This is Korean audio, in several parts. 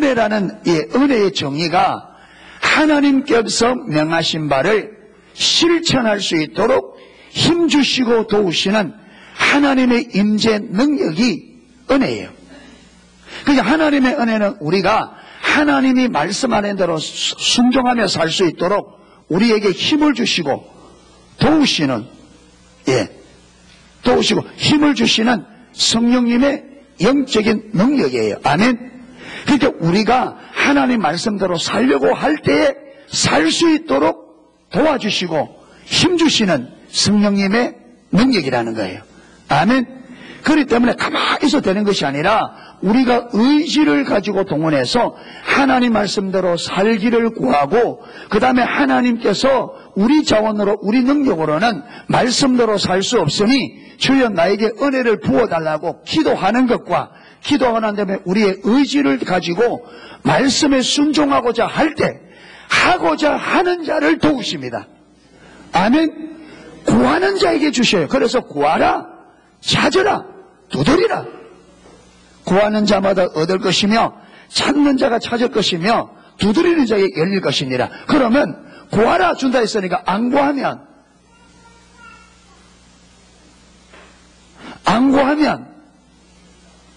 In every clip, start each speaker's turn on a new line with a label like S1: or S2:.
S1: 은혜라는 이 은혜의 정의가 하나님께서 명하신 바를 실천할 수 있도록 힘주시고 도우시는 하나님의 임재 능력이 은혜예요. 그러니까 하나님의 은혜는 우리가 하나님이 말씀하는 대로 순종하며 살 수 있도록 우리에게 힘을 주시고 도우시는, 도우시고 힘을 주시는 성령님의 영적인 능력이에요. 아멘. 그러니까 우리가 하나님 말씀대로 살려고 할 때에 살 수 있도록 도와주시고 힘주시는 성령님의 능력이라는 거예요. 아멘. 그렇기 때문에 가만히 있어도 되는 것이 아니라 우리가 의지를 가지고 동원해서 하나님 말씀대로 살기를 구하고, 그 다음에 하나님께서 우리 자원으로 우리 능력으로는 말씀대로 살 수 없으니 주여 나에게 은혜를 부어달라고 기도하는 것과, 기도하는 다음에 우리의 의지를 가지고 말씀에 순종하고자 할 때 하고자 하는 자를 도우십니다. 아멘. 구하는 자에게 주셔요. 그래서 구하라, 찾으라, 두드리라. 구하는 자마다 얻을 것이며 찾는 자가 찾을 것이며 두드리는 자에게 열릴 것이니라. 그러면 구하라 준다 했으니까 안 구하면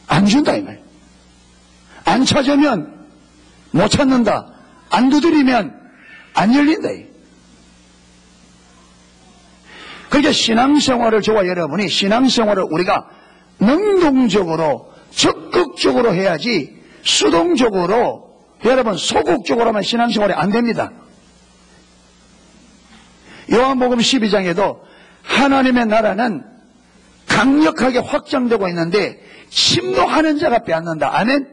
S1: 안 준다 이 말. 안 찾으면 못 찾는다. 안 두드리면 안 열린다. 그러니까 신앙생활을, 저와 여러분이 신앙생활을 우리가 능동적으로 적극적으로 해야지 수동적으로, 여러분 소극적으로만 신앙생활이 안 됩니다. 요한복음 12장에도 하나님의 나라는 강력하게 확장되고 있는데 침노하는 자가 빼앗는다. 아멘.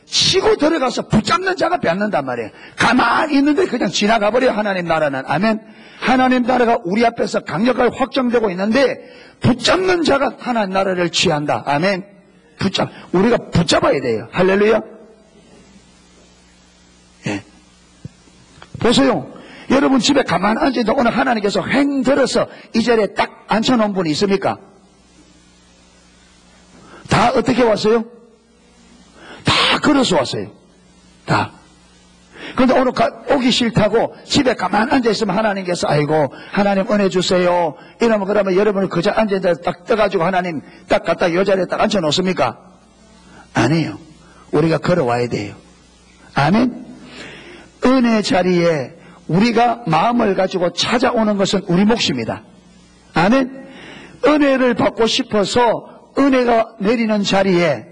S1: 치고 들어가서 붙잡는 자가 빼앗는단 말이에요. 가만히 있는데 그냥 지나가 버려요. 하나님 나라는. 아멘. 하나님 나라가 우리 앞에서 강력하게 확장되고 있는데 붙잡는 자가 하나님 나라를 취한다. 아멘. 우리가 붙잡아야 돼요. 할렐루야. 예. 보세요. 여러분 집에 가만히 앉아있는데 오늘 하나님께서 횡 들어서 이 자리에 딱 앉혀놓은 분이 있습니까? 다 어떻게 왔어요? 다 걸어서 왔어요. 다. 그런데 오늘 오기 싫다고 집에 가만히 앉아있으면 하나님께서 아이고 하나님 은혜 주세요 이러면, 그러면 여러분이 그저 앉아있는데 딱 떠가지고 하나님 딱 갖다 이 자리에 딱 앉혀놓습니까? 아니에요. 우리가 걸어와야 돼요. 아멘. 은혜 자리에 우리가 마음을 가지고 찾아오는 것은 우리 몫입니다. 아멘. 은혜를 받고 싶어서 은혜가 내리는 자리에,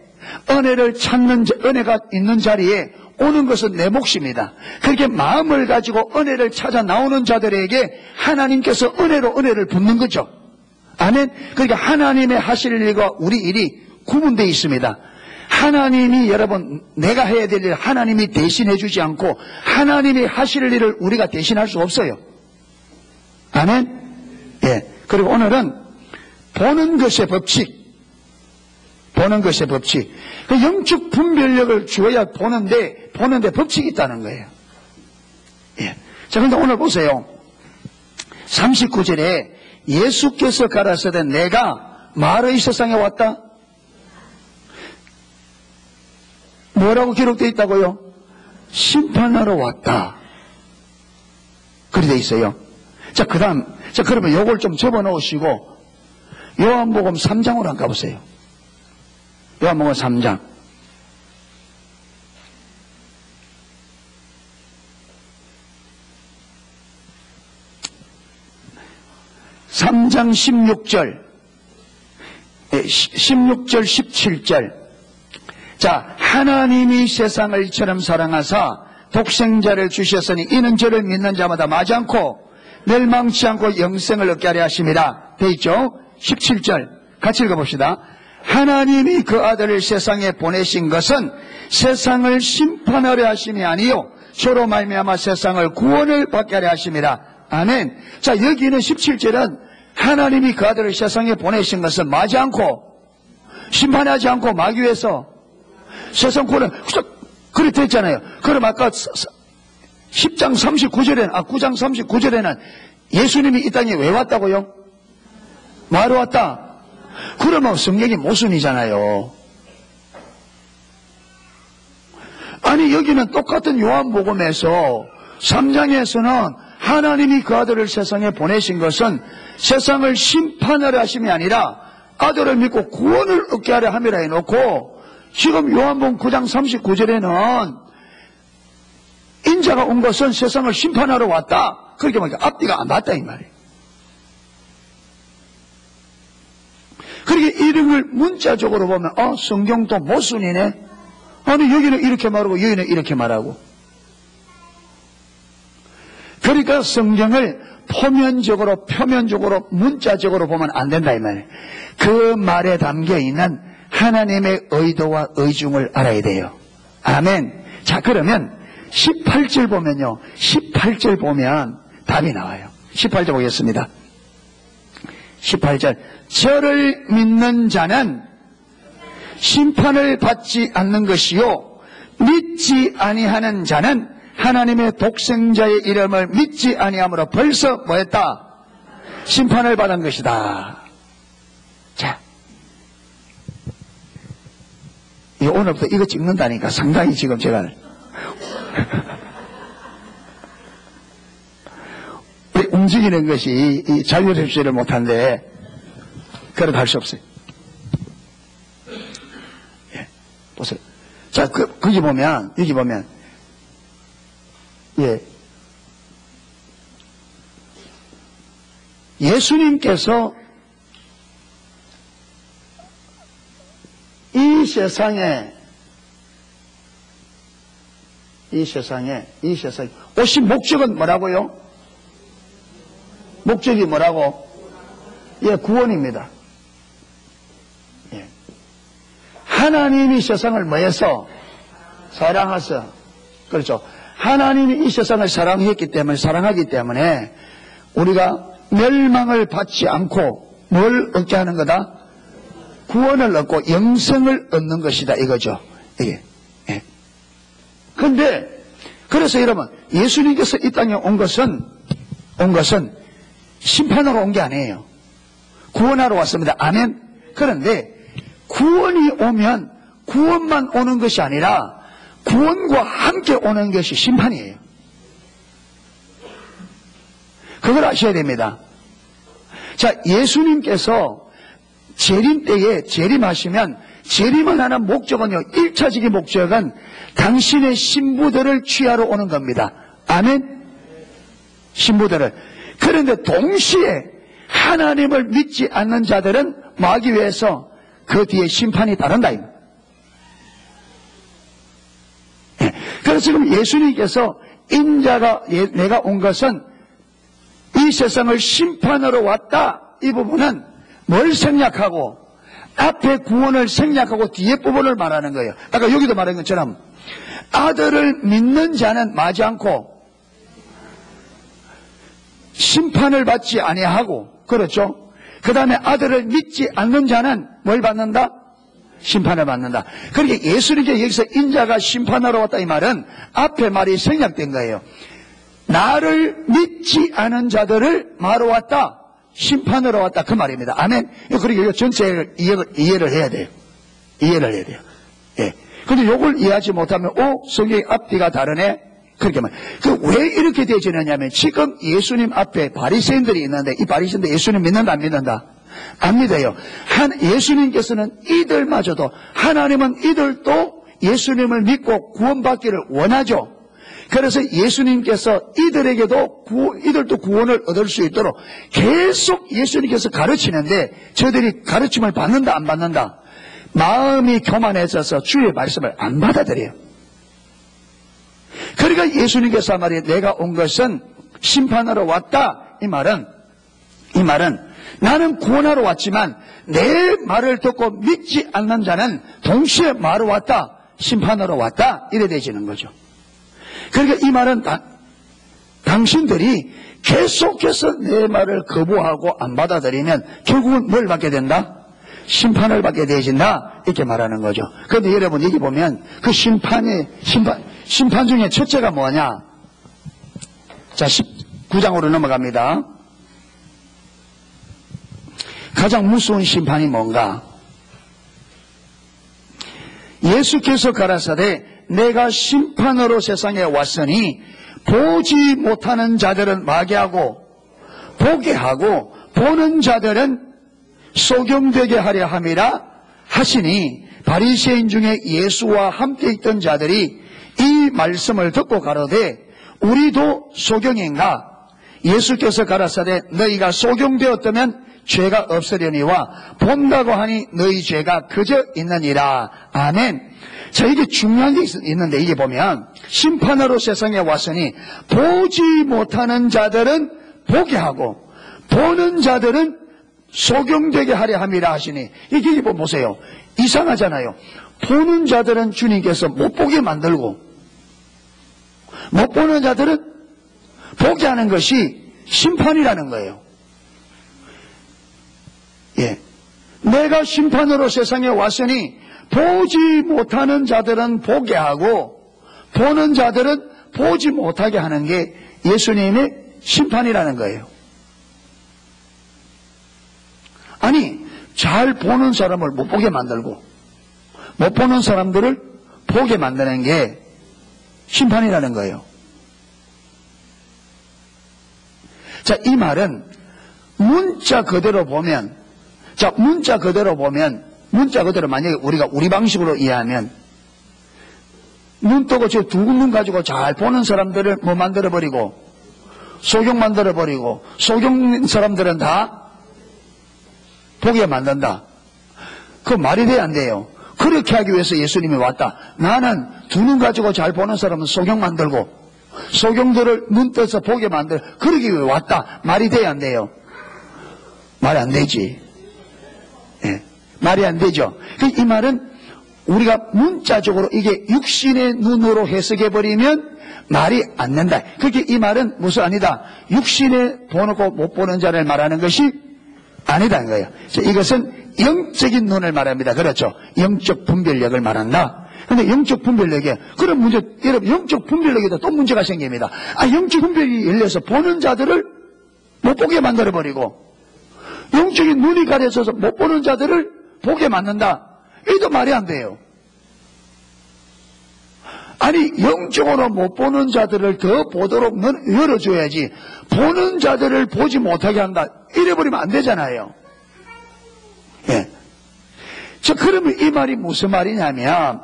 S1: 은혜를 찾는, 은혜가 있는 자리에 오는 것은 내 몫입니다. 그렇게 마음을 가지고 은혜를 찾아 나오는 자들에게 하나님께서 은혜를 붓는 거죠. 아멘. 그러니까 하나님의 하실 일과 우리 일이 구분되어 있습니다. 하나님이, 여러분 내가 해야 될 일을 하나님이 대신해 주지 않고 하나님이 하실 일을 우리가 대신할 수 없어요. 아멘. 예. 그리고 오늘은 보는 것의 법칙, 그 영적 분별력을 주어야 보는데 법칙이 있다는 거예요. 예. 자, 그런데 오늘 보세요. 39절에 예수께서 가라사대 내가 말의 세상에 왔다. 뭐라고 기록되어 있다고요? 심판하러 왔다. 그렇게 되어 있어요. 자, 그러면 요걸 좀 접어 놓으시고 요한복음 3장으로 한번 가보세요. 요한복음 3장. (3장) 16절 17절. 자, 하나님이 세상을 이처럼 사랑하사 독생자를 주셨으니 이는 저를 믿는 자마다 마지 않고 멸망치 않고 영생을 얻게 하려 하심이라 돼 있죠. 17절 같이 읽어봅시다. 하나님이 그 아들을 세상에 보내신 것은 세상을 심판하려 하심이 아니요 저로 말미암아 세상을 구원을 받게 하려 하심이라. 아멘. 자, 여기는 17절은 하나님이 그 아들을 세상에 보내신 것은 마지 않고 심판하지 않고 마기 위해서 세상 구원을 그렇게 했잖아요. 그럼 아까 9장 39절에는 예수님이 이 땅에 왜 왔다고요? 뭐하러 왔다? 그러면 성경이 모순이잖아요. 아니 아니 여기는 똑같은 요한복음에서 3장에서는 하나님이 그 아들을 세상에 보내신 것은 세상을 심판하려 하심이 아니라 아들을 믿고 구원을 얻게 하려 함이라 해놓고, 지금 요한복음 9장 39절에는 인자가 온 것은 세상을 심판하러 왔다, 그렇게 보니까 앞뒤가 안 맞다 이 말이에요. 그렇게 이름을 문자적으로 보면 성경도 모순이네. 아니 여기는 이렇게 말하고 여기는 이렇게 말하고. 그러니까 성경을 표면적으로 문자적으로 보면 안 된다 이 말이에요. 그 말에 담겨있는 하나님의 의도와 의중을 알아야 돼요. 아멘. 자, 그러면 18절 보면요, 18절 보면 답이 나와요. 18절 보겠습니다. 18절, 저를 믿는 자는 심판을 받지 않는 것이요 믿지 아니하는 자는 하나님의 독생자의 이름을 믿지 아니함으로 벌써 뭐했다? 심판을 받은 것이다. 자, 오늘부터 이거 찍는다니까 상당히 지금 제가 움직이는 것이 이 자율흡수를 못한데 그래도 할 수 없어요. 예, 보세요. 자, 여기 보면, 예. 예수님께서 이 세상에 오신 목적은 뭐라고요? 목적이 뭐라고? 예, 구원입니다. 예. 하나님이 세상을 뭐해서? 사랑하셔. 그렇죠. 하나님이 이 세상을 사랑하기 때문에 우리가 멸망을 받지 않고 뭘 얻게 하는 거다? 구원을 얻고 영생을 얻는 것이다 이거죠. 이게. 예. 근데 그래서 여러분, 예수님께서 이 땅에 온 것은 심판으로 온 게 아니에요. 구원하러 왔습니다. 아멘. 그런데 구원이 오면 구원만 오는 것이 아니라 구원과 함께 오는 것이 심판이에요. 그걸 아셔야 됩니다. 자, 예수님께서 재림 때에 재림하시면 재림을 하는 목적은요, 1차적인 목적은 당신의 신부들을 취하러 오는 겁니다. 아멘? 신부들을. 그런데 동시에 하나님을 믿지 않는 자들은 마귀 위해서 그 뒤에 심판이 따른다. 그래서 지금 예수님께서 인자가 내가 온 것은 이 세상을 심판하러 왔다, 이 부분은 뭘 생략하고 앞에 구원을 생략하고 뒤에 부분을 말하는 거예요. 아까 여기도 말한 것처럼 아들을 믿는 자는 마지 않고 심판을 받지 아니하고, 그렇죠? 그 다음에 아들을 믿지 않는 자는 뭘 받는다? 심판을 받는다. 그러니까 예수님께 여기서 인자가 심판하러 왔다 이 말은 앞에 말이 생략된 거예요. 나를 믿지 않은 자들을 말로 왔다, 심판으로 왔다, 그 말입니다. 아멘. 그리고 이거 전체를 이해를 해야 돼요. 이해를 해야 돼요. 예. 근데 요걸 이해하지 못하면 성경의 앞뒤가 다르네, 그렇게 말. 왜 이렇게 되어지느냐면 지금 예수님 앞에 바리새인들이 있는데 이 바리새인들 예수님 믿는다 안 믿는다? 안 믿어요. 예수님께서는 이들마저도, 하나님은 이들도 예수님을 믿고 구원받기를 원하죠. 그래서 예수님께서 이들도 구원을 얻을 수 있도록 계속 예수님께서 가르치는데 저들이 가르침을 받는다 안 받는다? 마음이 교만해져서 주의 말씀을 안 받아들여요. 그러니까 예수님께서 말이에요. 내가 온 것은 심판하러 왔다. 이 말은 나는 구원하러 왔지만 내 말을 듣고 믿지 않는 자는 동시에 말로 왔다, 심판하러 왔다, 이래 되지는 거죠. 그러니까 이 말은 당신들이 계속해서 내 말을 거부하고 안 받아들이면 결국은 뭘 받게 된다? 심판을 받게 되어진다, 이렇게 말하는 거죠. 그런데 여러분 여기 보면 그 심판 중에 첫째가 뭐냐? 자, 19장으로 넘어갑니다. 가장 무서운 심판이 뭔가? 예수께서 가라사대 내가 심판으로 세상에 왔으니 보지 못하는 자들은 마게 하고 보게 하고 보는 자들은 소경되게 하려 함이라 하시니 바리새인 중에 예수와 함께 있던 자들이 이 말씀을 듣고 가로되 우리도 소경인가? 예수께서 가라사대 너희가 소경되었다면 죄가 없으려니와 본다고 하니 너희 죄가 그저 있느니라. 아멘. 자, 이게 중요한 게 있는데 이게 보면 심판으로 세상에 왔으니 보지 못하는 자들은 보게 하고 보는 자들은 소경되게 하려 함이라 하시니 이게 보세요. 이상하잖아요. 보는 자들은 주님께서 못 보게 만들고 못 보는 자들은 보게 하는 것이 심판이라는 거예요. 예. 내가 심판으로 세상에 왔으니 보지 못하는 자들은 보게 하고 보는 자들은 보지 못하게 하는 게 예수님의 심판이라는 거예요. 아니, 잘 보는 사람을 못 보게 만들고 못 보는 사람들을 보게 만드는 게 심판이라는 거예요. 자, 이 말은 문자 그대로 보면 문자 그대로 만약에 우리가 우리 방식으로 이해하면 눈 뜨고 저 두 눈 가지고 잘 보는 사람들을 뭐 만들어버리고 소경 만들어버리고 소경 사람들은 다 보게 만든다. 그 말이 돼야 안 돼요. 그렇게 하기 위해서 예수님이 왔다. 나는 두 눈 가지고 잘 보는 사람은 소경 만들고 소경들을 눈 떠서 보게 만들 그러기 위해 왔다. 말이 돼야 안 돼요. 말이 안 되지. 예, 말이 안 되죠. 이 말은 우리가 문자적으로 이게 육신의 눈으로 해석해버리면 말이 안 된다. 그렇게 이 말은 무슨 아니다. 육신에 보고 못 보는 자를 말하는 것이 아니다는 거예요. 이것은 영적인 눈을 말합니다. 그렇죠. 영적 분별력을 말한다. 근데 영적 분별력에 그런 문제, 여러분 영적 분별력에도 또 문제가 생깁니다. 영적 분별이 열려서 보는 자들을 못 보게 만들어버리고 영적인 눈이 가려져서 못 보는 자들을 보게 만든다. 이도 말이 안 돼요. 아니, 영적으로 못 보는 자들을 더 보도록 열어줘야지 보는 자들을 보지 못하게 한다. 이래버리면 안 되잖아요. 예. 그러면 이 말이 무슨 말이냐면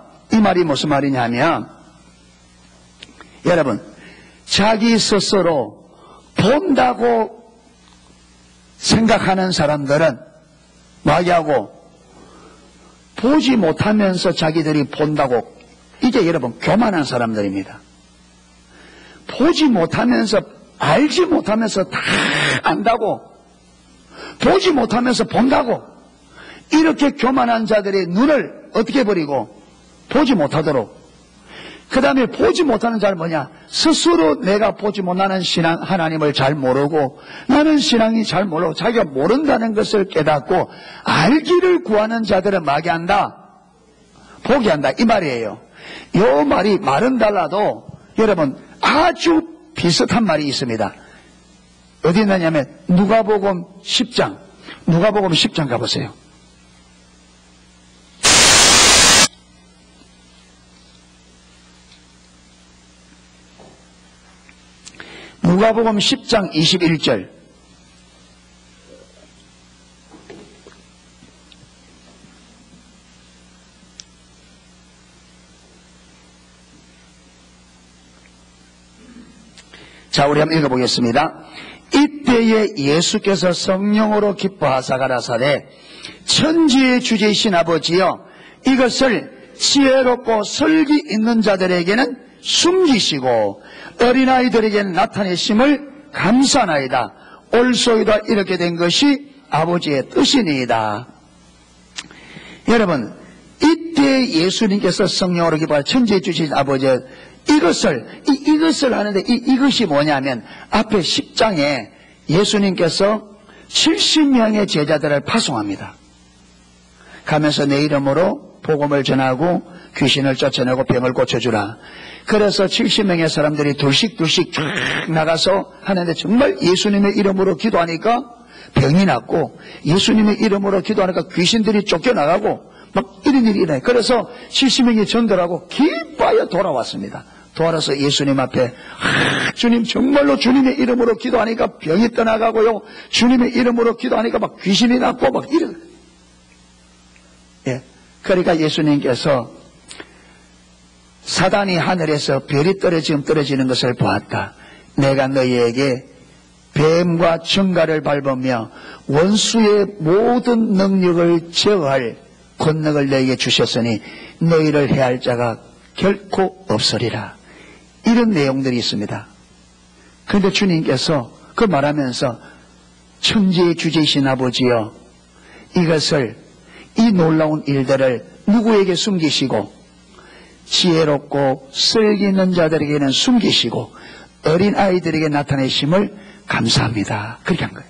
S1: 여러분, 자기 스스로 본다고 생각하는 사람들은 뭐하게 하고 보지 못하면서 자기들이 본다고, 이게 여러분 교만한 사람들입니다. 보지 못하면서 알지 못하면서 다 안다고 보지 못하면서 본다고 이렇게 교만한 자들의 눈을 어떻게 버리고 보지 못하도록, 그 다음에 보지 못하는 자는 뭐냐, 스스로 내가 보지 못하는 신앙 하나님을 잘 모르고 나는 신앙이 잘 모르고 자기가 모른다는 것을 깨닫고 알기를 구하는 자들은 뭐하게 한다? 보게 한다, 이 말이에요. 이 말이 말은 달라도 여러분 아주 비슷한 말이 있습니다. 어디 있느냐면 누가복음 10장 가보세요. 누가복음 10장 21절. 자, 우리 한번 읽어보겠습니다. 이때에 예수께서 성령으로 기뻐하사 가라사대 천지의 주제이신 아버지여, 이것을 지혜롭고 설기 있는 자들에게는 숨기시고 어린아이들에게는 나타내심을 감사하나이다. 올소이다. 이렇게 된 것이 아버지의 뜻이니이다. 여러분, 이때 예수님께서 성령으로 기뻐하사 천지의 주제이신 아버지여, 이것을 하는데 이것이 뭐냐면 앞에 10장에 예수님께서 70명의 제자들을 파송합니다. 가면서 내 이름으로 복음을 전하고 귀신을 쫓아내고 병을 고쳐주라. 그래서 70명의 사람들이 둘씩 쫙 나가서 하는데 정말 예수님의 이름으로 기도하니까 병이 낫고 예수님의 이름으로 기도하니까 귀신들이 쫓겨나가고 막 이런 일이 일어나요. 그래서 70명이 전도하고 기뻐하여 돌아왔습니다. 돌아서 예수님 앞에 주님 정말로 주님의 이름으로 기도하니까 병이 떠나가고요. 주님의 이름으로 기도하니까 막 귀신이 났고 막 이런. 예. 그러니까 예수님께서 사단이 하늘에서 별이 떨어지는 것을 보았다. 내가 너희에게 뱀과 청가를 밟으며 원수의 모든 능력을 제어할 권능을 너희에게 주셨으니 너희를 해할 자가 결코 없으리라. 이런 내용들이 있습니다. 그런데 주님께서 그 말하면서 천지의 주제이신 아버지여, 이것을, 이 놀라운 일들을 누구에게 숨기시고 지혜롭고 쓸기 있는 자들에게는 숨기시고 어린 아이들에게 나타내심을 감사합니다. 그렇게 한 거예요.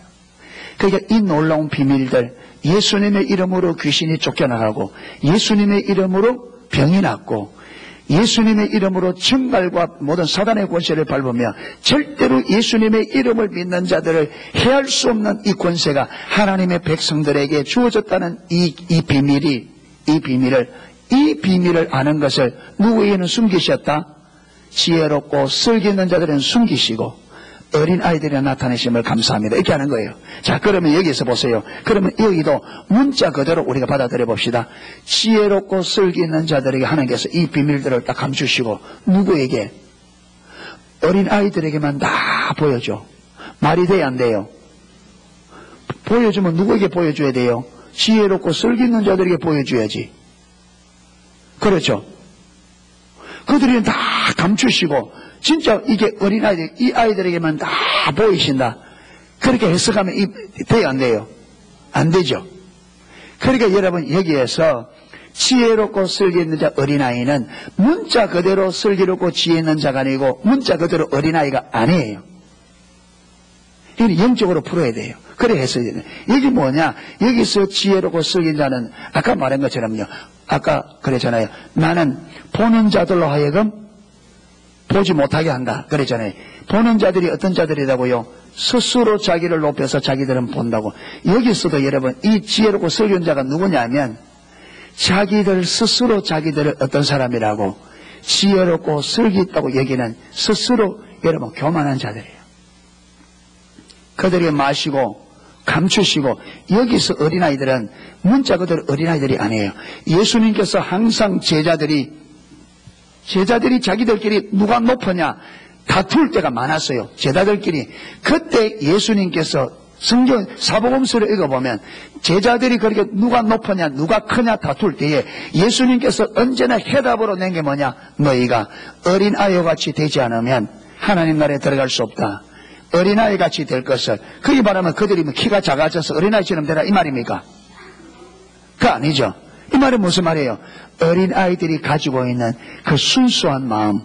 S1: 그러니까 이 놀라운 비밀들, 예수님의 이름으로 귀신이 쫓겨나가고 예수님의 이름으로 병이 낫고 예수님의 이름으로 천갈과 모든 사단의 권세를 밟으며 절대로 예수님의 이름을 믿는 자들을 해할 수 없는 이 권세가 하나님의 백성들에게 주어졌다는 이 비밀을 아는 것을 누구에게는 숨기셨다? 지혜롭고 쓸기 있는 자들은 숨기시고 어린 아이들이 나타내심을 감사합니다. 이렇게 하는 거예요. 자, 그러면 여기서 보세요. 그러면 여기도 문자 그대로 우리가 받아들여 봅시다. 지혜롭고 쓸기 있는 자들에게 하나님께서 이 비밀들을 딱 감추시고 누구에게? 어린 아이들에게만 다 보여줘. 말이 돼야 안 돼요? 보여주면 누구에게 보여줘야 돼요? 지혜롭고 쓸기 있는 자들에게 보여줘야지. 그렇죠? 그들은 다 감추시고 진짜 이게 어린아이들, 이 아이들에게만 다 보이신다. 그렇게 해석하면 돼요, 안 돼요? 안 되죠. 그러니까 여러분 여기에서 지혜롭고 쓸기 있는 자 어린아이는 문자 그대로 슬기롭고 지혜 있는 자가 아니고 문자 그대로 어린아이가 아니에요. 이건 영적으로 풀어야 돼요. 그래 했어야 돼요. 여기 뭐냐? 여기서 지혜롭고 쓸기 있는 자는 아까 말한 것처럼요. 아까 그랬잖아요. 나는 보는 자들로 하여금 보지 못하게 한다. 그랬잖아요. 보는 자들이 어떤 자들이라고요? 스스로 자기를 높여서 자기들은 본다고. 여기서도 여러분 이 지혜롭고 쓸기 있는 자가 누구냐면 자기들 스스로 자기들을 어떤 사람이라고 지혜롭고 쓸기 있다고 여기는 스스로 여러분 교만한 자들이에요. 그들이 마시고 감추시고 여기서 어린아이들은 문자 그대로 어린아이들이 아니에요. 예수님께서 항상 제자들이 자기들끼리 누가 높으냐 다툴 때가 많았어요. 제자들끼리. 그때 예수님께서 성경 사복음서를 읽어보면 제자들이 그렇게 누가 높으냐 누가 크냐 다툴 때에 예수님께서 언제나 해답으로 낸 게 뭐냐? 너희가 어린아이와 같이 되지 않으면 하나님 나라에 들어갈 수 없다. 어린아이 같이 될 것을. 그게 말하면 그들이 키가 작아져서 어린아이처럼 되라 이 말입니까? 그거 아니죠. 이 말은 무슨 말이에요? 어린아이들이 가지고 있는 그 순수한 마음.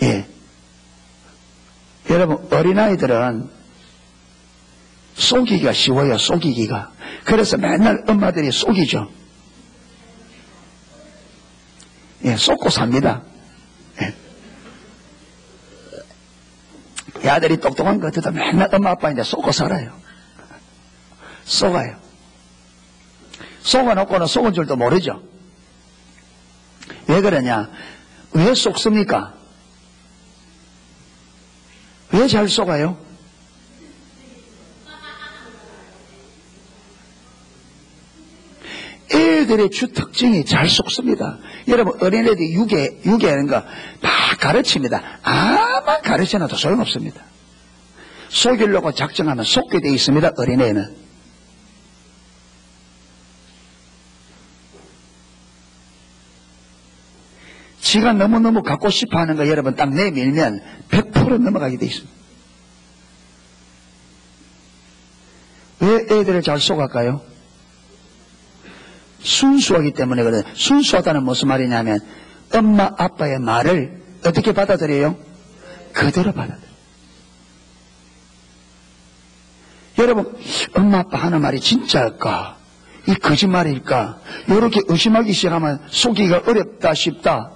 S1: 예. 여러분 어린아이들은 속이기가 쉬워요. 속이기가. 그래서 맨날 엄마들이 속이죠. 예, 속고 삽니다. 예. 이 아들이 똑똑한 것 같아도 맨날 엄마 아빠인데 속고 살아요. 속아요. 속아놓고는 속은 줄도 모르죠. 왜 그러냐? 왜 속습니까? 왜 잘 속아요? 애들의 주 특징이 잘 속습니다. 여러분 어린애들이 유괴하는 거 다 가르칩니다. 아만 가르쳐놔도 소용없습니다. 속이려고 작정하면 속게 돼 있습니다. 어린애는. 지가 너무너무 갖고 싶어하는 거 여러분 딱 내밀면 100% 넘어가게 돼 있습니다. 왜 애들을 잘 속을까요? 순수하기 때문에 그래요. 순수하다는 무슨 말이냐면 엄마 아빠의 말을 어떻게 받아들여요? 그대로 받아들여요. 여러분 엄마 아빠 하는 말이 진짜일까? 이 거짓말일까? 이렇게 의심하기 시작하면 속기가 어렵다 쉽다?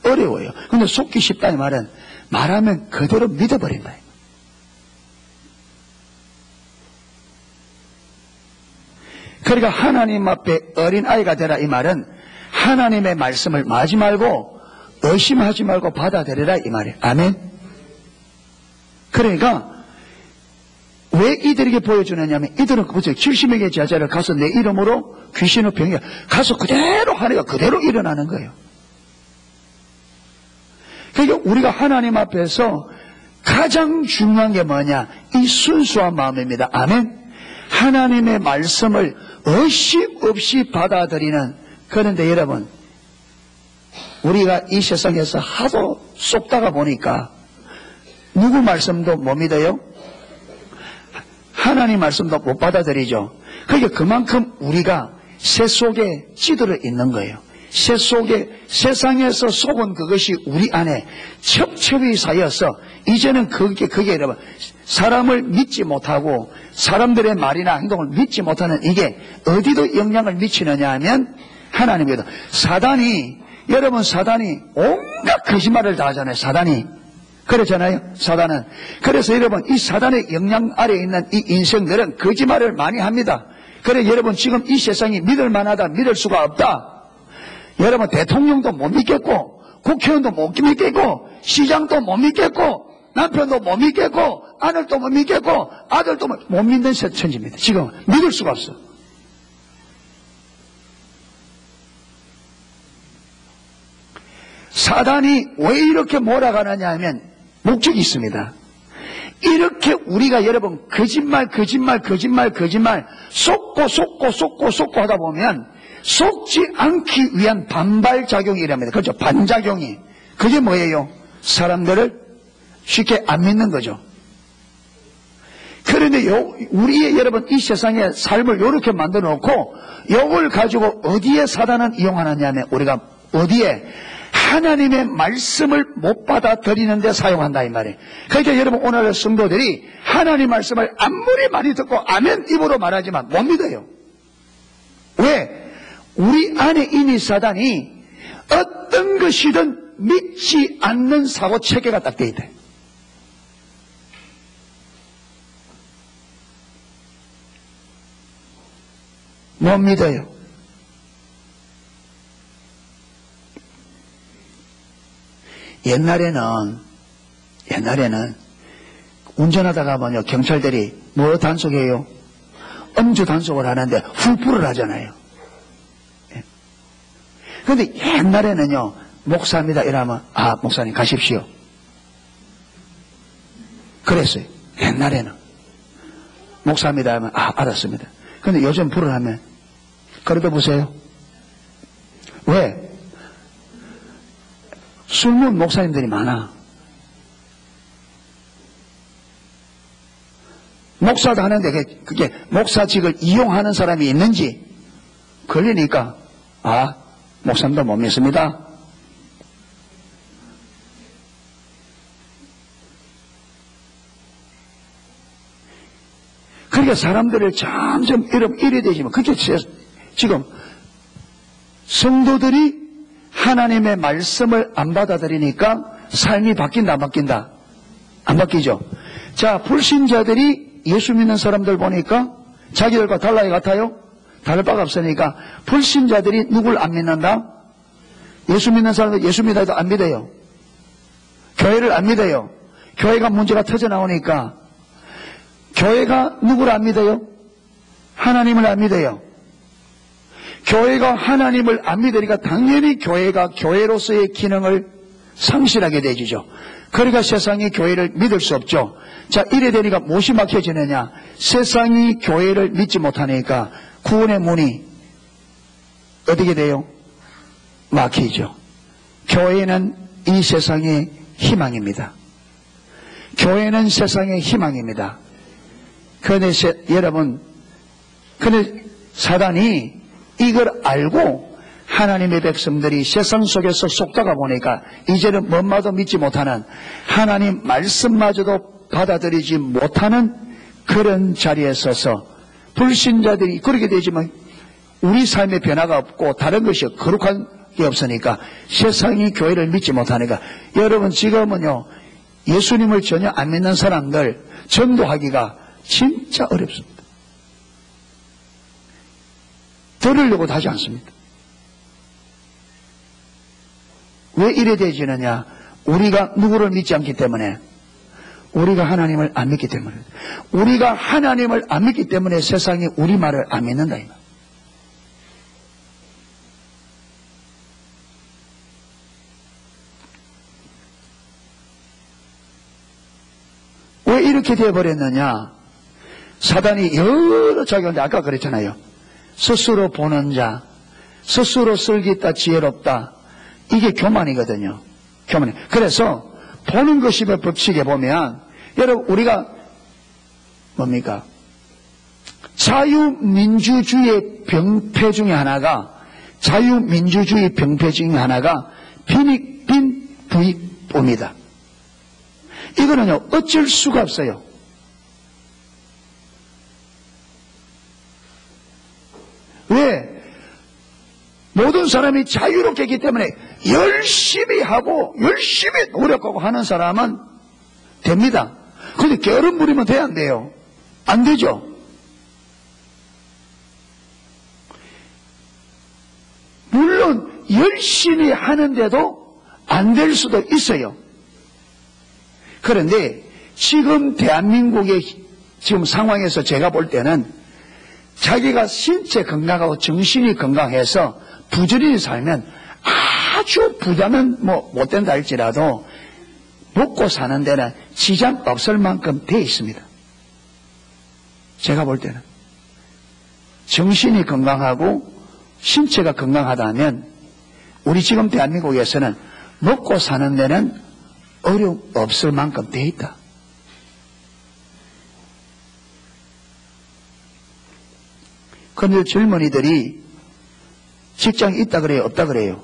S1: 어려워요. 근데 속기 쉽다는 말은 말하면 그대로 믿어버린다. 그러니까 하나님 앞에 어린아이가 되라 이 말은 하나님의 말씀을 마지 말고 의심하지 말고 받아들여라 이 말이에요. 아멘. 그러니까 왜 이들에게 보여주느냐 하면 이들은 보세요. 70명의 제자를 가서 내 이름으로 귀신을 병해 가서 그대로 하니까 그대로 일어나는 거예요. 그러니까 우리가 하나님 앞에서 가장 중요한 게 뭐냐? 이 순수한 마음입니다. 아멘. 하나님의 말씀을 의심 없이 받아들이는. 그런데 여러분, 우리가 이 세상에서 하도 쏙다가 보니까 누구 말씀도 못 믿어요? 하나님 말씀도 못 받아들이죠. 그러니까 그만큼 우리가 새 속에 찌들어 있는 거예요. 새 속에 세상에서 속은 그것이 우리 안에 첩첩이 쌓여서 이제는 그게 여러분 사람을 믿지 못하고 사람들의 말이나 행동을 믿지 못하는 이게 어디도 영향을 미치느냐 하면 하나님께도 여러분 사단이 온갖 거짓말을 다 하잖아요. 사단이 그렇잖아요. 사단은. 그래서 여러분 이 사단의 영향 아래에 있는 이 인생들은 거짓말을 많이 합니다. 그래 여러분 지금 이 세상이 믿을 만하다 믿을 수가 없다. 여러분 대통령도 못 믿겠고 국회의원도 못 믿겠고 시장도 못 믿겠고 남편도 못 믿겠고 아들도 못 믿겠고 아들도 못 믿는 천지입니다. 지금 믿을 수가 없어. 사단이 왜 이렇게 몰아가느냐 하면 목적이 있습니다. 이렇게 우리가 여러분 거짓말 속고 하다 보면 속지 않기 위한 반발작용이랍니다. 그렇죠? 반작용이. 그게 뭐예요? 사람들을 쉽게 안 믿는 거죠. 그런데 우리의 여러분 이 세상의 삶을 이렇게 만들어 놓고 이걸 가지고 어디에 사단은 이용하느냐 하면 우리가 어디에 하나님의 말씀을 못 받아들이는 데 사용한다 이 말이에요. 그러니까 여러분 오늘 성도들이 하나님 말씀을 아무리 많이 듣고 아멘 입으로 말하지만 못 믿어요. 왜? 우리 안에 이미 사단이 어떤 것이든 믿지 않는 사고 체계가 딱 돼 있대. 못 믿어요. 옛날에는 운전하다가 보면 경찰들이 뭐 단속해요? 음주 단속을 하는데 훌불을 하잖아요. 그런데 옛날에는요, 목사입니다 이러면 목사님 가십시오. 그랬어요. 옛날에는 목사입니다 하면 알았습니다. 그런데 요즘 불을 하면 그래도 보세요. 왜? 술문 목사님들이 많아. 목사도 하는데 그게 목사직을 이용하는 사람이 있는지 걸리니까 목사님도 못 믿습니다. 그러니까 사람들을 점점 이래 되지만 그게 지금 성도들이 하나님의 말씀을 안 받아들이니까 삶이 바뀐다 안 바뀐다? 안 바뀌죠. 자, 불신자들이 예수 믿는 사람들 보니까 자기들과 달라요 같아요? 다를 바가 없으니까 불신자들이 누굴 안 믿는다? 예수 믿는 사람들 예수 믿어도 안 믿어요. 교회를 안 믿어요. 교회가 문제가 터져나오니까 교회가 누구를 안 믿어요? 하나님을 안 믿어요. 교회가 하나님을 안 믿으니까 당연히 교회가 교회로서의 기능을 상실하게 되죠. 그러니까 세상이 교회를 믿을 수 없죠. 자, 이래 되니까 무엇이 막혀지느냐? 세상이 교회를 믿지 못하니까 구원의 문이 어떻게 돼요? 막히죠. 교회는 이 세상의 희망입니다. 교회는 세상의 희망입니다. 그런데 여러분, 근데 사단이 이걸 알고 하나님의 백성들이 세상 속에서 속다가 보니까 이제는 뭔마도 믿지 못하는 하나님 말씀마저도 받아들이지 못하는 그런 자리에 서서 불신자들이 그렇게 되지만 우리 삶의 변화가 없고 다른 것이 거룩한 게 없으니까 세상이 교회를 믿지 못하니까 여러분 지금은요 예수님을 전혀 안 믿는 사람들 전도하기가 진짜 어렵습니다. 들으려고도 하지 않습니다. 왜 이래 되지느냐? 우리가 누구를 믿지 않기 때문에, 우리가 하나님을 안 믿기 때문에, 우리가 하나님을 안 믿기 때문에 세상이 우리 말을 안 믿는다 이 말. 왜 이렇게 되어버렸느냐? 사단이 여러 작용인데 아까 그랬잖아요. 스스로 보는 자, 스스로 슬기있다 지혜롭다. 이게 교만이거든요. 교만이. 그래서 보는 것이 법칙에 보면 여러분 우리가 뭡니까? 자유민주주의의 병폐 중에 하나가 자유민주주의 병폐 중에 하나가 빈부입니다. 이거는요 어쩔 수가 없어요. 왜? 모든 사람이 자유롭게 했기 때문에 열심히 하고 열심히 노력하고 하는 사람은 됩니다. 그런데 게으름 부리면 돼야 안 돼요? 안 되죠. 물론 열심히 하는데도 안 될 수도 있어요. 그런데 지금 대한민국의 지금 상황에서 제가 볼 때는 자기가 신체 건강하고 정신이 건강해서 부지런히 살면 아주 부자는 못 된다 할지라도 먹고 사는 데는 지장 없을 만큼 돼 있습니다. 제가 볼 때는 정신이 건강하고 신체가 건강하다면 우리 지금 대한민국에서는 먹고 사는 데는 어려움 없을 만큼 돼 있다. 그런데 젊은이들이 직장이 있다 그래요? 없다 그래요?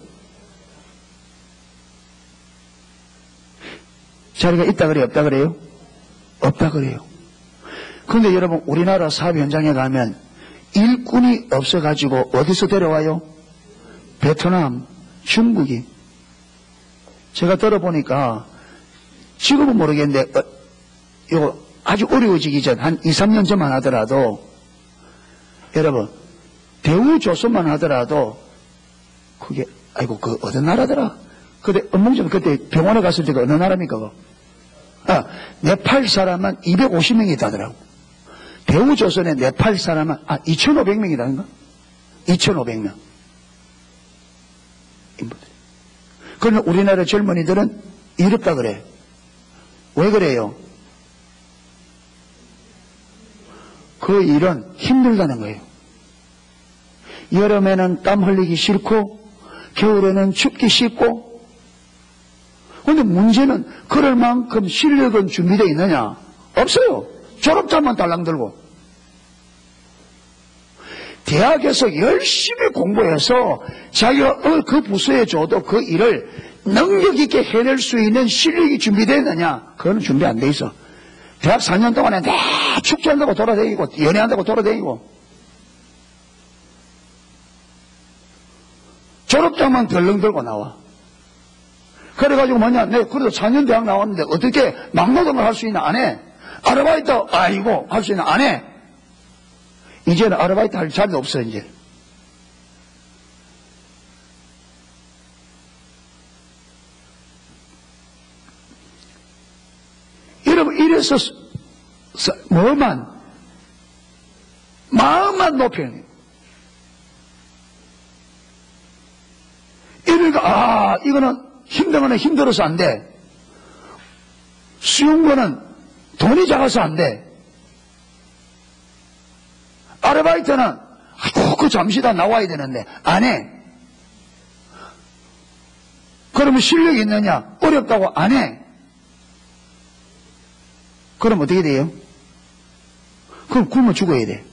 S1: 자리가 있다 그래요? 없다 그래요? 없다 그래요. 그런데 여러분 우리나라 사업 현장에 가면 일꾼이 없어가지고 어디서 데려와요? 베트남, 중국이. 제가 들어보니까 지금은 모르겠는데 이거 아주 어려워지기 전 한 2, 3년 전만 하더라도 여러분 대우조선만 하더라도 그게 아이고 그 어느 나라더라? 그때 엄몽정 그때 병원에 갔을 때가 어느 나라입니까? 네팔 사람만 250명이 있다더라고. 대우조선의 네팔 사람은 2,500명이라는가? 2,500명 인부들. 그러면 우리나라 젊은이들은 이롭다 그래. 왜 그래요? 그 일은 힘들다는 거예요. 여름에는 땀 흘리기 싫고 겨울에는 춥기 쉽고. 그런데 문제는 그럴 만큼 실력은 준비되어 있느냐? 없어요. 졸업장만 달랑 들고. 대학에서 열심히 공부해서 자기가 그 부서에 줘도 그 일을 능력 있게 해낼 수 있는 실력이 준비되느냐? 그거는 준비 안 돼 있어. 대학 4년 동안에 다 축제한다고 돌아다니고 연애한다고 돌아다니고 졸업장만 덜렁 들고 나와. 그래가지고 뭐냐? 내 그래도 4년 대학 나왔는데 어떻게 막노동을 할 수 있나? 안 해. 아르바이트 아이고 할 수 있나? 안 해. 이제는 아르바이트 할 자리도 없어 이제. 여러분 이래서 마음만 높여요. 이러니까 이거는 힘든 거는 힘들어서 안 돼. 쉬운 거는 돈이 작아서 안 돼. 아르바이트는 그 잠시 다 나와야 되는데 안 해. 그러면 실력이 있느냐? 어렵다고 안 해. 그럼 어떻게 돼요? 그럼 굶어 죽어야 돼.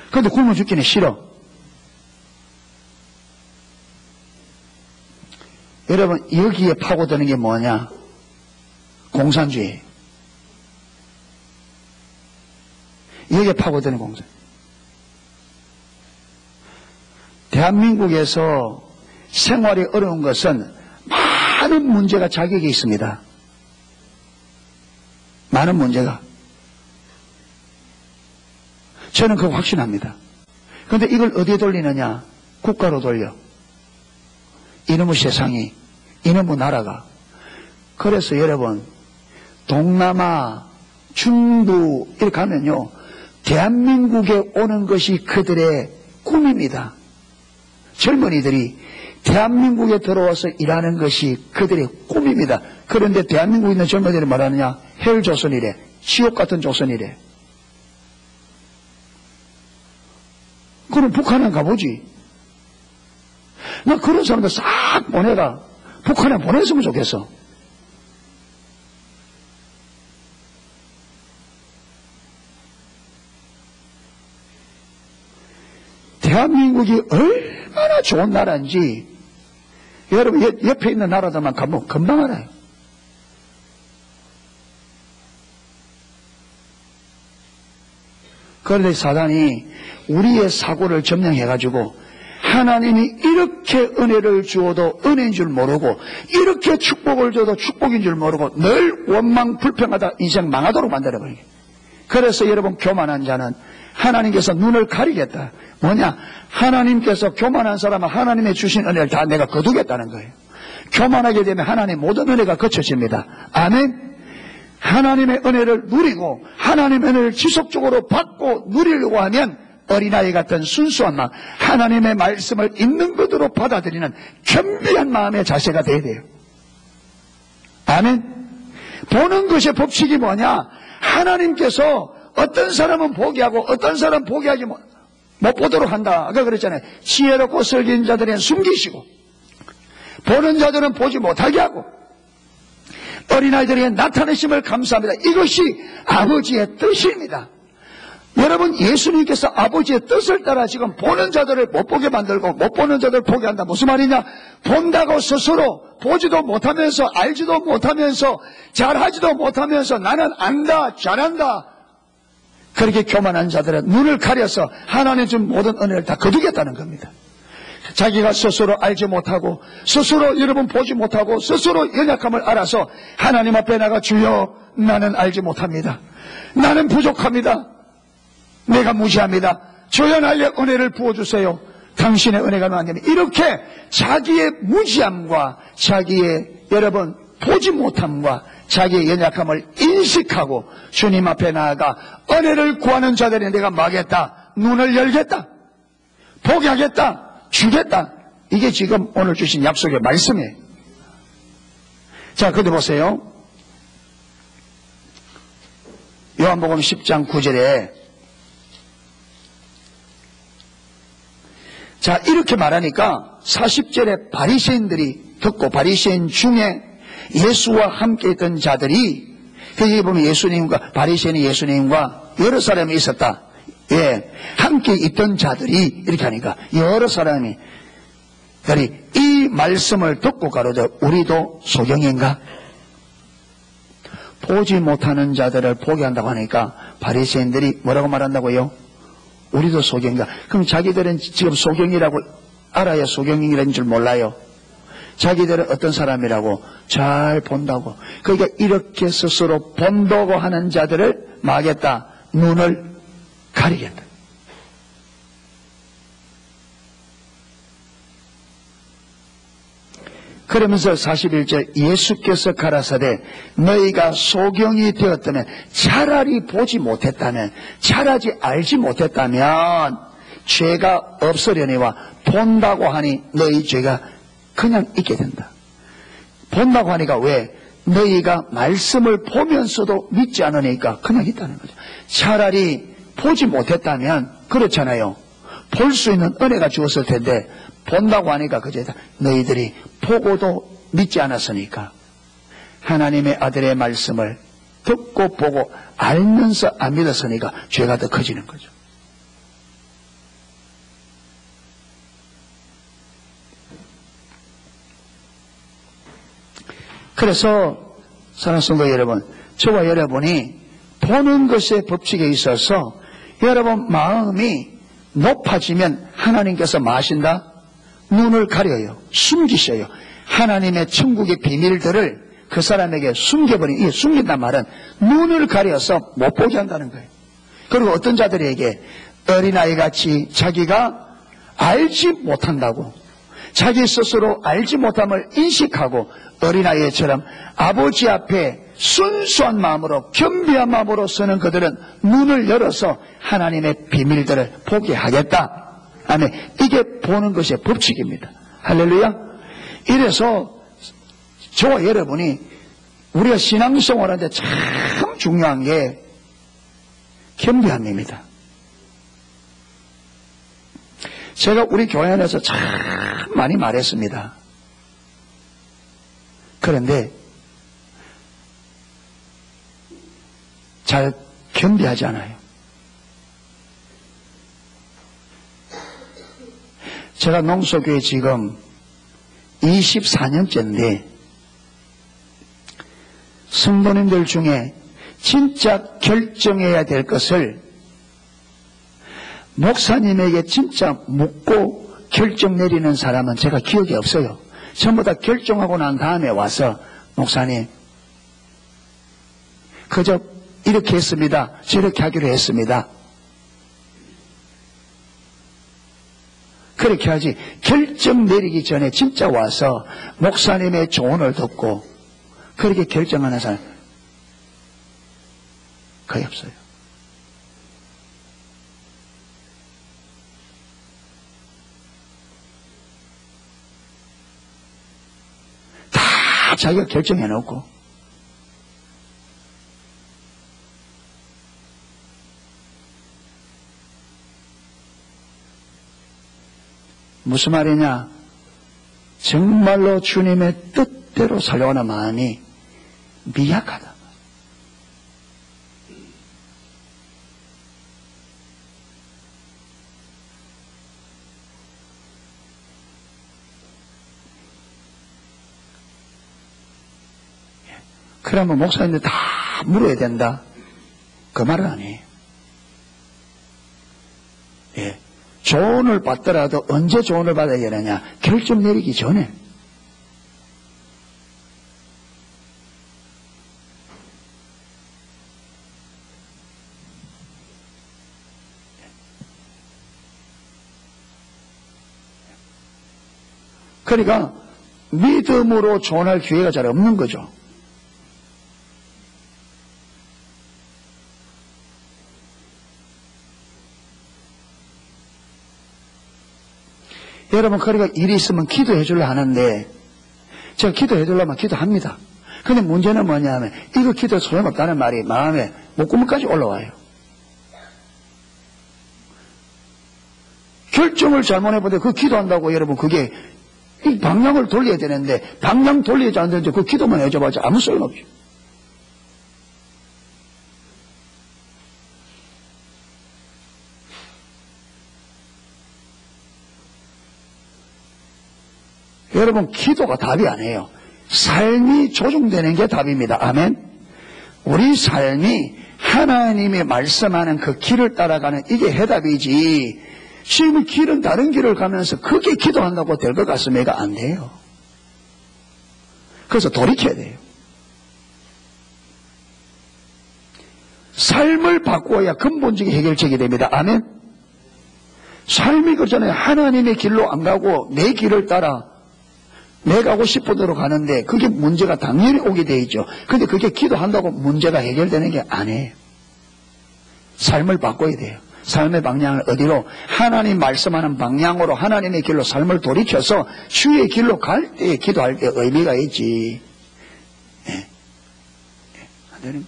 S1: 그런데 굶어 죽기는 싫어. 여러분 여기에 파고드는 게 뭐냐? 공산주의. 여기에 파고드는 공산. 대한민국에서 생활이 어려운 것은 많은 문제가 자격이 있습니다. 많은 문제가. 저는 그거 확신합니다. 그런데 이걸 어디에 돌리느냐? 국가로 돌려. 이놈의 세상이, 이놈의 나라가. 그래서 여러분, 동남아, 중부 이렇게 가면요, 대한민국에 오는 것이 그들의 꿈입니다. 젊은이들이 대한민국에 들어와서 일하는 것이 그들의 꿈입니다. 그런데 대한민국에 있는 젊은이들이 말하느냐? 헬조선이래. 지옥 같은 조선이래. 그럼 북한에 가보지. 나 그런 사람들 싹 보내라. 북한에 보냈으면 좋겠어. 대한민국이 얼마나 좋은 나라인지 여러분 옆에 있는 나라들만 가면 금방 알아요. 그런데 사단이 우리의 사고를 점령해가지고 하나님이 이렇게 은혜를 주어도 은혜인 줄 모르고 이렇게 축복을 줘도 축복인 줄 모르고 늘 원망 불평하다 인생 망하도록 만들어버려요. 그래서 여러분 교만한 자는 하나님께서 눈을 가리겠다. 뭐냐? 하나님께서 교만한 사람은 하나님의 주신 은혜를 다 내가 거두겠다는 거예요. 교만하게 되면 하나님의 모든 은혜가 거쳐집니다. 아멘? 하나님의 은혜를 누리고 하나님의 은혜를 지속적으로 받고 누리려고 하면 어린아이 같은 순수한 마음, 하나님의 말씀을 있는 그대로 받아들이는 겸비한 마음의 자세가 돼야 돼요. 아멘? 보는 것의 법칙이 뭐냐? 하나님께서 어떤 사람은 포기하고 어떤 사람은 포기하지 못 보도록 한다. 아까 그랬잖아요. 지혜롭고 슬기는 자들은 숨기시고 보는 자들은 보지 못하게 하고 어린아이들에게 나타내심을 감사합니다. 이것이 아버지의 뜻입니다. 여러분, 예수님께서 아버지의 뜻을 따라 지금 보는 자들을 못 보게 만들고 못 보는 자들을 포기한다. 무슨 말이냐? 본다고 스스로 보지도 못하면서 알지도 못하면서 잘하지도 못하면서 나는 안다 잘한다, 그렇게 교만한 자들은 눈을 가려서 하나님 준 모든 은혜를 다 거두겠다는 겁니다. 자기가 스스로 알지 못하고 스스로 여러분 보지 못하고 스스로 연약함을 알아서 하나님 앞에 나가 주여 나는 알지 못합니다. 나는 부족합니다. 내가 무시합니다. 주여 나의 은혜를 부어주세요. 당신의 은혜가 나에게. 이렇게 자기의 무지함과 자기의 여러분 보지 못함과 자기의 연약함을 인식하고 주님 앞에 나아가 은혜를 구하는 자들이 내가 막겠다, 눈을 열겠다, 보게 하겠다, 주겠다. 이게 지금 오늘 주신 약속의 말씀이에요. 자, 그런데 보세요. 요한복음 10장 9절에 자, 이렇게 말하니까 40절에 바리새인들이 듣고 바리새인 중에 예수와 함께 있던 자들이, 거기 보면 예수님과 바리새인이 예수님과 여러 사람이 있었다. 예, 함께 있던 자들이 이렇게 하니까 여러 사람이 이 말씀을 듣고 가로되 우리도 소경인가? 보지 못하는 자들을 보게 한다고 하니까 바리새인들이 뭐라고 말한다고요? 우리도 소경인가? 그럼 자기들은 지금 소경이라고 알아야 소경이라는 줄 몰라요. 자기들은 어떤 사람이라고 잘 본다고. 그러니까 이렇게 스스로 본다고 하는 자들을 막겠다, 눈을 가리겠다. 그러면서 41절 예수께서 가라사대 너희가 소경이 되었다면, 차라리 보지 못했다면, 차라리 알지 못했다면 죄가 없으려니와 본다고 하니 너희 죄가 그냥 있게 된다. 본다고 하니까 왜? 너희가 말씀을 보면서도 믿지 않으니까 그냥 있다는 거죠. 차라리 보지 못했다면 그렇잖아요. 볼 수 있는 은혜가 주었을 텐데 본다고 하니까 그제다. 너희들이 보고도 믿지 않았으니까 하나님의 아들의 말씀을 듣고 보고 알면서 안 믿었으니까 죄가 더 커지는 거죠. 그래서 사랑하는 성도 여러분, 저와 여러분이 보는 것의 법칙에 있어서 여러분 마음이 높아지면 하나님께서 뭐 하신다? 눈을 가려요. 숨기셔요. 하나님의 천국의 비밀들을 그 사람에게 숨겨버린, 이 숨긴단 말은 눈을 가려서 못 보게 한다는 거예요. 그리고 어떤 자들에게 어린아이같이 자기가 알지 못한다고, 자기 스스로 알지 못함을 인식하고 어린아이처럼 아버지 앞에 순수한 마음으로 겸비한 마음으로 서는 그들은 문을 열어서 하나님의 비밀들을 보게 하겠다. 아멘. 이게 보는 것의 법칙입니다. 할렐루야. 이래서 저와 여러분이 우리가 신앙생활하는데 참 중요한 게 겸비함입니다. 제가 우리 교회 안에서 참 많이 말했습니다. 그런데 잘 겸비하지 않아요. 제가 농소교회 지금 24년째인데 성도님들 중에 진짜 결정해야 될 것을 목사님에게 진짜 묻고 결정 내리는 사람은 제가 기억이 없어요. 전부 다 결정하고 난 다음에 와서 목사님 그저 이렇게 했습니다. 저렇게 하기로 했습니다. 그렇게 하지 결정 내리기 전에 진짜 와서 목사님의 조언을 듣고 그렇게 결정하는 사람 거의 없어요. 다 자기가 결정해놓고 무슨 말이냐? 정말로 주님의 뜻대로 살려가는 마음이 미약하다. 그러면 목사님들 다 물어야 된다. 그 말은 아니에요. 예. 조언을 받더라도 언제 조언을 받아야 되느냐? 결정 내리기 전에. 그러니까 믿음으로 조언할 기회가 잘 없는 거죠. 여러분, 그러니까 일이 있으면 기도해 주려 하는데, 제가 기도해 주려면 기도합니다. 근데 문제는 뭐냐면, 이거 기도 소용없다는 말이 마음에 목구멍까지 올라와요. 결정을 잘못해보는데, 그 기도한다고 여러분, 그게, 이 방향을 돌려야 되는데, 방향 돌리지 않는데, 그 기도만 해줘봤자 아무 소용없죠. 여러분, 기도가 답이 아니에요. 삶이 조정되는 게 답입니다. 아멘. 우리 삶이 하나님이 말씀하는 그 길을 따라가는 이게 해답이지, 지금 길은 다른 길을 가면서 그게 기도한다고 될 것 같습니까? 안 돼요. 그래서 돌이켜야 돼요. 삶을 바꾸어야 근본적인 해결책이 됩니다. 아멘. 삶이 그렇잖아요. 하나님의 길로 안 가고 내 길을 따라 내가 가고 싶은 대로 가는데 그게 문제가 당연히 오게 돼 있죠. 근데 그게 기도한다고 문제가 해결되는 게 아니에요. 삶을 바꿔야 돼요. 삶의 방향을 어디로? 하나님 말씀하는 방향으로 하나님의 길로 삶을 돌이켜서 주의 길로 갈 때 기도할 때 의미가 있지. 예. 안 되는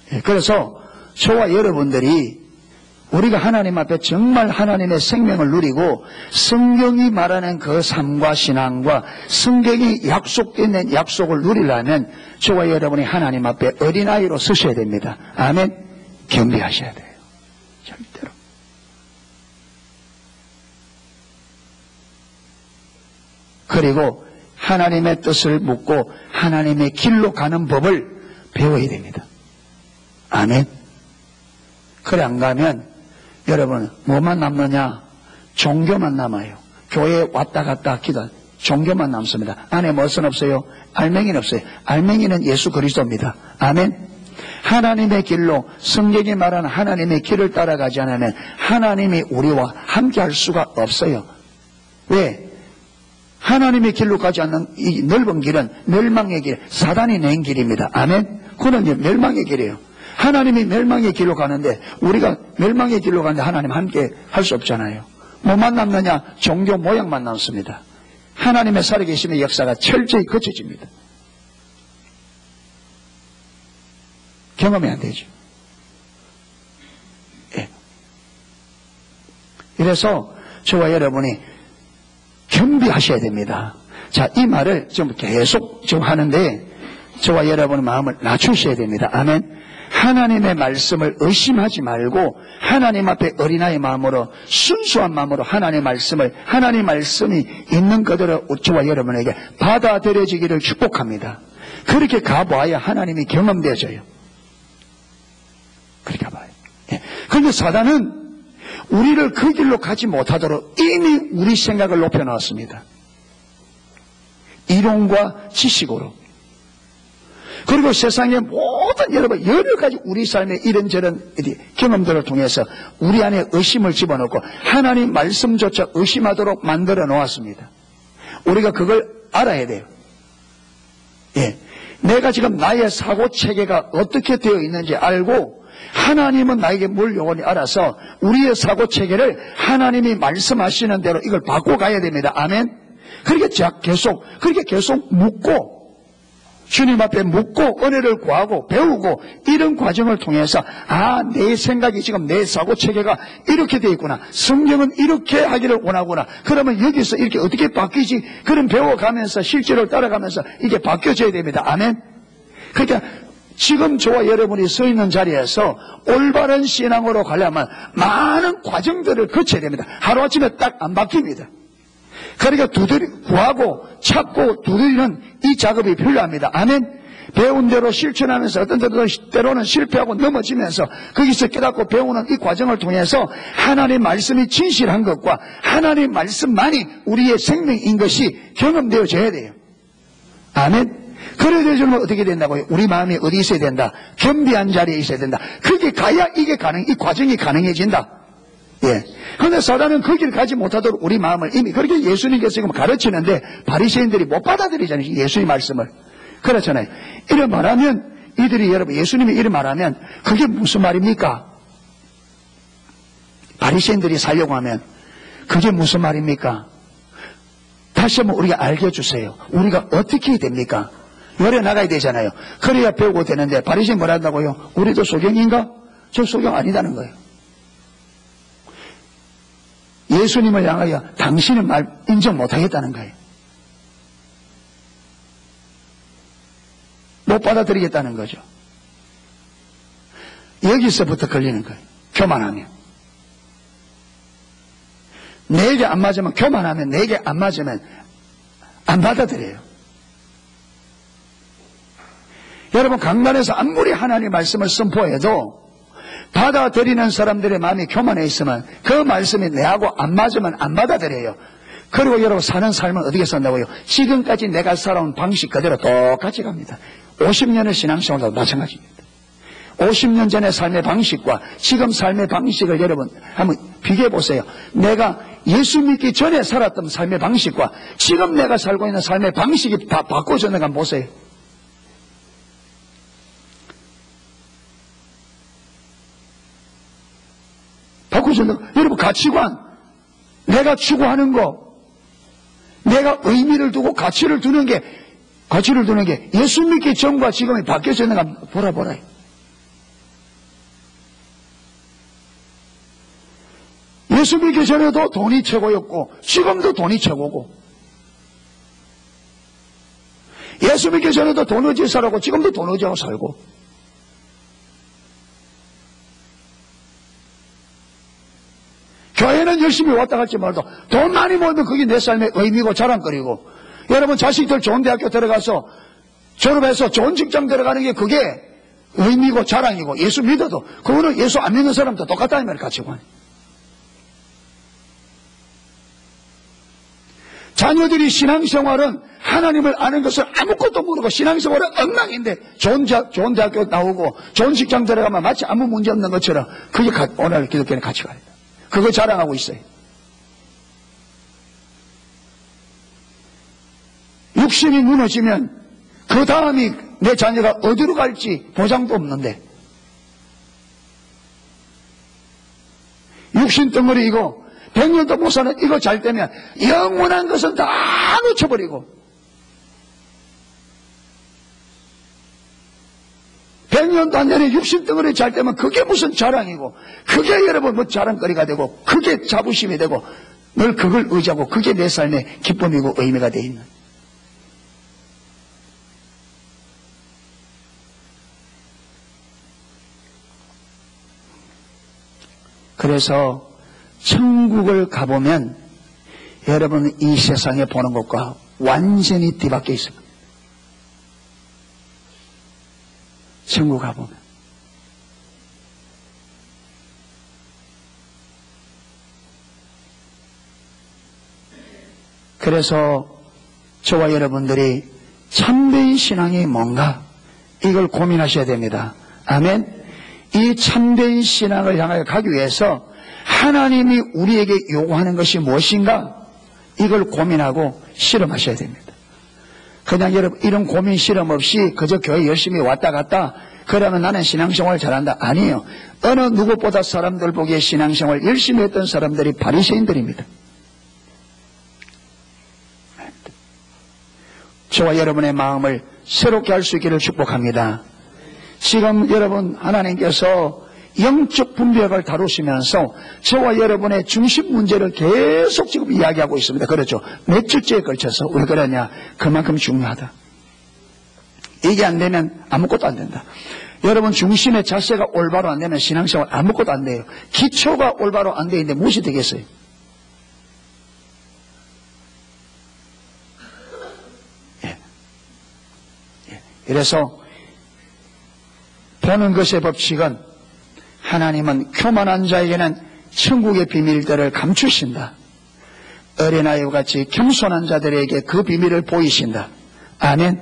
S1: 거예요. 그래서 저와 여러분들이 우리가 하나님 앞에 정말 하나님의 생명을 누리고 성경이 말하는 그 삶과 신앙과 성경이 약속되는 약속을 누리려면 저와 여러분이 하나님 앞에 어린아이로 서셔야 됩니다. 아멘. 겸비하셔야 돼요. 절대로. 그리고 하나님의 뜻을 묻고 하나님의 길로 가는 법을 배워야 됩니다. 아멘. 그래 안 가면 여러분 뭐만 남느냐? 종교만 남아요. 교회에 왔다 갔다 기도 종교만 남습니다. 안에 무엇은 없어요? 알맹이는 없어요. 알맹이는 예수 그리스도입니다. 아멘. 하나님의 길로 성경이 말하는 하나님의 길을 따라가지 않으면 하나님이 우리와 함께 할 수가 없어요. 왜? 하나님의 길로 가지 않는 이 넓은 길은 멸망의 길, 사단이 낸 길입니다. 아멘? 그는 멸망의 길이에요. 하나님이 멸망의 길로 가는데 우리가 멸망의 길로 가는데 하나님 함께 할 수 없잖아요. 뭐만 남느냐? 종교 모양만 남습니다. 하나님의 살아계심의 역사가 철저히 거쳐집니다. 경험이 안 되죠. 예. 이래서 저와 여러분이 겸비하셔야 됩니다. 자, 이 말을 좀 계속 좀 하는데 저와 여러분의 마음을 낮추셔야 됩니다. 아멘. 하나님의 말씀을 의심하지 말고 하나님 앞에 어린아이 마음으로 순수한 마음으로 하나님의 말씀이 있는 그대로 저와 여러분에게 받아들여지기를 축복합니다. 그렇게 가봐야 하나님이 경험되어져요. 그렇게 가봐요. 예. 그런데 사단은 우리를 그 길로 가지 못하도록 이미 우리 생각을 높여놨습니다. 이론과 지식으로. 그리고 세상의 모든 여러분 여러 가지 우리 삶의 이런저런 경험들을 통해서 우리 안에 의심을 집어넣고 하나님 말씀조차 의심하도록 만들어 놓았습니다. 우리가 그걸 알아야 돼요. 예. 내가 지금 나의 사고체계가 어떻게 되어 있는지 알고 하나님은 나에게 뭘 요구하는지 알아서 우리의 사고체계를 하나님이 말씀하시는 대로 이걸 바꿔가야 됩니다. 아멘. 그렇게 계속 묻고 주님 앞에 묻고 은혜를 구하고 배우고 이런 과정을 통해서 내 생각이 지금 내 사고체계가 이렇게 되어 있구나. 성경은 이렇게 하기를 원하구나. 그러면 여기서 이렇게 어떻게 바뀌지? 그런 배워가면서 실제로 따라가면서 이게 바뀌어져야 됩니다. 아멘. 그러니까 지금 저와 여러분이 서 있는 자리에서 올바른 신앙으로 가려면 많은 과정들을 거쳐야 됩니다. 하루아침에 딱 안 바뀝니다. 그러니까 구하고 찾고 두드리는 이 작업이 필요합니다. 아멘. 배운 대로 실천하면서 어떤 때로는 실패하고 넘어지면서 거기서 깨닫고 배우는 이 과정을 통해서 하나님의 말씀이 진실한 것과 하나님의 말씀만이 우리의 생명인 것이 경험되어져야 돼요. 아멘. 그래야 되려면 어떻게 된다고요? 우리 마음이 어디 있어야 된다? 겸비한 자리에 있어야 된다. 그게 가야 이 과정이 가능해진다. 예. 그런데 사단은 그 길 가지 못하도록 우리 마음을 이미 그렇게 예수님께서 지금 가르치는데 바리새인들이 못 받아들이잖아요. 예수님 말씀을. 그렇잖아요. 이런 말하면 여러분 예수님이 이런 말하면 그게 무슨 말입니까? 바리새인들이 살려고 하면 그게 무슨 말입니까? 다시 한번 우리가 알게 해주세요. 우리가 어떻게 해야 됩니까? 열에 나가야 되잖아요. 그래야 배우고 되는데 바리새인 뭘 한다고요? 우리도 소경인가? 저 소경 아니다는 거예요. 예수님을 향하여 당신은 말 인정 못하겠다는 거예요. 못 받아들이겠다는 거죠. 여기서부터 걸리는 거예요. 교만하면. 내게 안 맞으면 교만하면 내게 안 맞으면 안 받아들여요. 여러분 강단에서 아무리 하나님의 말씀을 선포해도 받아들이는 사람들의 마음이 교만해 있으면 그 말씀이 내하고 안 맞으면 안 받아들여요. 그리고 여러분 사는 삶은 어떻게 산다고요? 지금까지 내가 살아온 방식 그대로 똑같이 갑니다. 50년의 신앙생활도 마찬가지입니다. 50년 전의 삶의 방식과 지금 삶의 방식을 여러분 한번 비교해 보세요. 내가 예수 믿기 전에 살았던 삶의 방식과 지금 내가 살고 있는 삶의 방식이 다 바꿔졌는가 한번 보세요. 여러분 가치관, 내가 추구하는 거, 내가 의미를 두고 가치를 두는 게 예수 믿기 전과 지금이 바뀌어져 있는가 보라. 예수 믿기 전에도 돈이 최고였고 지금도 돈이 최고고, 예수 믿기 전에도 돈 의지에 살았고 지금도 돈 의지하고 살고, 교회는 열심히 왔다 갔지 말도 돈 많이 모으면 그게 내 삶의 의미고 자랑거리고, 여러분 자식들 좋은 대학교 들어가서 졸업해서 좋은 직장 들어가는 게 그게 의미고 자랑이고, 예수 믿어도 그거는 예수 안 믿는 사람도 똑같다는 말이에요. 가치관. 자녀들이 신앙생활은 하나님을 아는 것은 아무것도 모르고 신앙생활은 엉망인데 좋은 대학교 나오고 좋은 직장 들어가면 마치 아무 문제 없는 것처럼 그게 오늘 기독교의 가치가 아니다. 그거 자랑하고 있어요. 육신이 무너지면 그 다음이 내 자녀가 어디로 갈지 보장도 없는데 육신 덩어리이고 100년도 못 사는 이거 잘 되면 영원한 것은 다 놓쳐버리고 100년도 안 되는 육신 덩어리 잘 되면 그게 무슨 자랑이고 그게 여러분 뭐 자랑거리가 되고 그게 자부심이 되고 늘 그걸 의지하고 그게 내 삶의 기쁨이고 의미가 되어 있는. 그래서 천국을 가보면 여러분 이 세상에 보는 것과 완전히 뒤바뀌어 있습니다. 천국 가보면. 그래서 저와 여러분들이 참된 신앙이 뭔가 이걸 고민하셔야 됩니다. 아멘. 이 참된 신앙을 향하여 가기 위해서 하나님이 우리에게 요구하는 것이 무엇인가 이걸 고민하고 실험하셔야 됩니다. 그냥 여러분 이런 고민 실험 없이 그저 교회 열심히 왔다 갔다 그러면 나는 신앙생활 잘한다. 아니에요. 어느 누구보다 사람들 보기에 신앙생활 열심히 했던 사람들이 바리새인들입니다. 저와 여러분의 마음을 새롭게 할 수 있기를 축복합니다. 지금 여러분 하나님께서 영적 분별을 다루시면서 저와 여러분의 중심 문제를 계속 지금 이야기하고 있습니다. 그렇죠. 몇 주째에 걸쳐서 왜 그러냐. 그만큼 중요하다. 이게 안 되면 아무것도 안 된다. 여러분 중심의 자세가 올바로 안 되면 신앙생활 아무것도 안 돼요. 기초가 올바로 안 되는데 무엇이 되겠어요? 그래서 보는 것의 법칙은 하나님은 교만한 자에게는 천국의 비밀들을 감추신다. 어린아이와 같이 겸손한 자들에게 그 비밀을 보이신다. 아멘.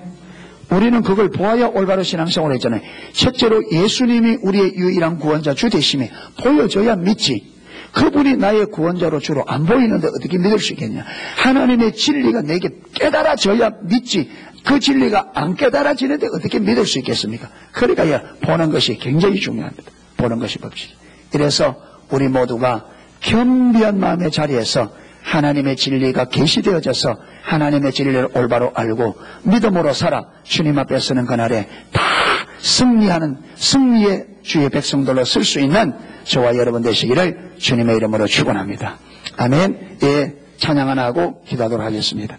S1: 우리는 그걸 보아야 올바로 신앙생활을 했잖아요. 첫째로 예수님이 우리의 유일한 구원자 주 되심이 보여줘야 믿지. 그분이 나의 구원자로 주로 안 보이는데 어떻게 믿을 수 있겠냐. 하나님의 진리가 내게 깨달아져야 믿지. 그 진리가 안 깨달아지는데 어떻게 믿을 수 있겠습니까? 그러니까 보는 것이 굉장히 중요합니다. 보는 것이 법칙. 이래서 우리 모두가 겸비한 마음의 자리에서 하나님의 진리가 계시되어져서 하나님의 진리를 올바로 알고 믿음으로 살아 주님 앞에 서는 그날에 다 승리하는 승리의 주의 백성들로 쓸 수 있는 저와 여러분 되시기를 주님의 이름으로 축원합니다. 아멘. 예, 찬양 하나 하고 기도하도록 하겠습니다.